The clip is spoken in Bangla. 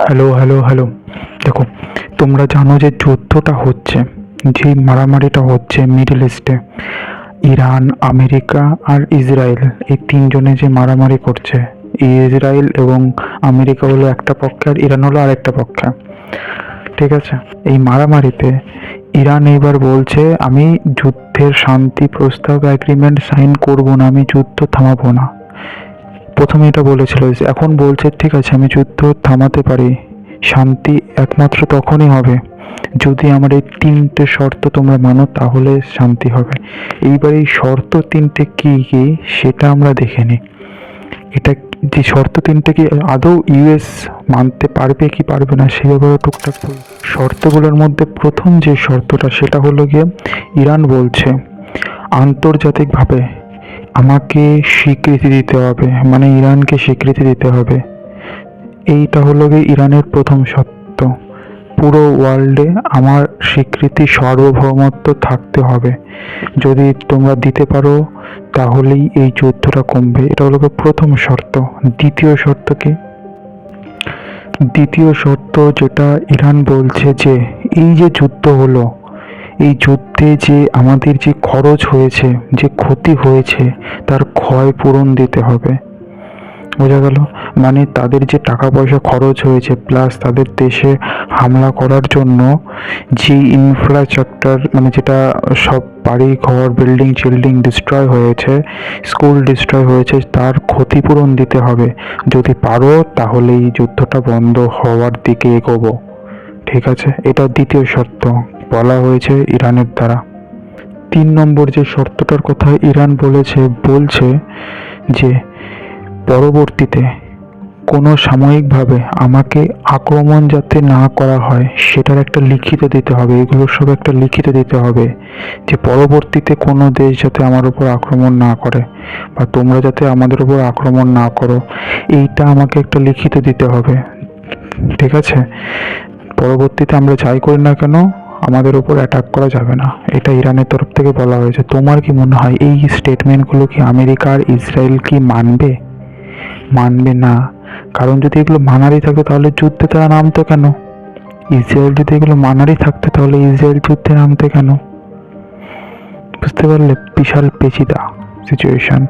Hello hello hello. দেখো, তোমরা জানো যে যুদ্ধটা হচ্ছে, যে মারামারিটা হচ্ছে মিডল ইস্টে, ইরান, আমেরিকা আর ইসরায়েল, এই তিনজনে যে মারামারি করছে। ইসরায়েল এবং আমেরিকা হলো একটা পক্ষে আর ইরান হলো আরেকটা পক্ষে। ঠিক আছে, এই মারামারিতে ইরান এবার বলছে আমি যুদ্ধের শান্তি প্রস্তাব এগ্রিমেন্ট সাইন করব না, আমি যুদ্ধ থামাবো না। প্রথমে এটা বলেছিল, এখন বলছে ঠিক আছে আমি যুদ্ধ থামাতে পারি, শান্তি একমাত্র তখনই হবে যদি আমার এই তিনটে শর্ত তোমরা মানো, তাহলে শান্তি হবে। এইবার এই শর্ত তিনটে কি কি সেটা আমরা দেখে নিই। এটা যে শর্ত তিনটে কি আদৌ ইউএস মানতে পারবে কি পারবে না সে ব্যাপারে টুকটাক বলি। শর্তগুলোর মধ্যে প্রথম যে শর্তটা সেটা হলো গিয়ে, ইরান বলছে আন্তর্জাতিকভাবে আমাকে স্বীকৃতি দিতে হবে, মানে ইরানকে স্বীকৃতি দিতে হবে। এইটা হলো গিয়ে ইরানের প্রথম শর্ত। পুরো ওয়ার্ল্ডে আমার স্বীকৃতি, সার্বভৌমত্ব থাকতে হবে। যদি তোমরা দিতে পারো তাহলেই এই যুদ্ধটা কমবে। এটা হলো গিয়ে প্রথম শর্ত। দ্বিতীয় শর্ত কি? দ্বিতীয় শর্ত যেটা ইরান বলছে যে এই যে যুদ্ধ হলো, এই যুদ্ধে যে আমাদের যে খরচ হয়েছে, যে ক্ষতি হয়েছে, তার ক্ষয়পূরণ দিতে হবে। বোঝা গেল? মানে তাদের যে টাকা পয়সা খরচ হয়েছে, প্লাস তাদের দেশে হামলা করার জন্য যে ইনফ্রাস্ট্রাকচার, মানে যেটা সব বাড়ি ঘর বিল্ডিং টিল্ডিং ডিস্ট্রয় হয়েছে, স্কুল ডিস্ট্রয় হয়েছে, তার ক্ষতিপূরণ দিতে হবে। যদি পারো তাহলে এই যুদ্ধটা বন্ধ হওয়ার দিকে এগোবো। ঠিক আছে, এটা দ্বিতীয় শর্ত বলা হয়েছে ইরানের দ্বারা। 3 নম্বর যে শর্তটার কথা ইরান বলছে যে পরবর্তীতে কোনো সাময়িকভাবে আমাকে আক্রমণ যাতে না করা হয় সেটার একটা লিখিত দিতে হবে। এগুলো সব একটা লিখিত দিতে হবে যে পরবর্তীতে কোনো দেশ যাতে আমার উপর আক্রমণ না করে, বা তোমরা যাতে আমাদের উপর আক্রমণ না করো, এইটা আমাকে একটা লিখিত দিতে হবে। ঠিক আছে, পরবর্তীতে আমরা যাই করি না কেন আমাদের উপর অ্যাটাক করা যাবে না, এটা ইরানের তরফ থেকে বলা হয়েছে। তোমার কি মনে হয় এই স্টেটমেন্টগুলো কি আমেরিকা আর ইসরায়েল কি মানবে? মানবে না। কারণ যদি এগুলো মানারই থাকতো তাহলে যুদ্ধে তারা নামতো কেন? ইসরায়েল যদি এগুলো মানারই থাকতো তাহলে ইসরায়েল যুদ্ধে নামতে কেন? বুঝতে পারলে? বিশাল পেচিদা সিচুয়েশন।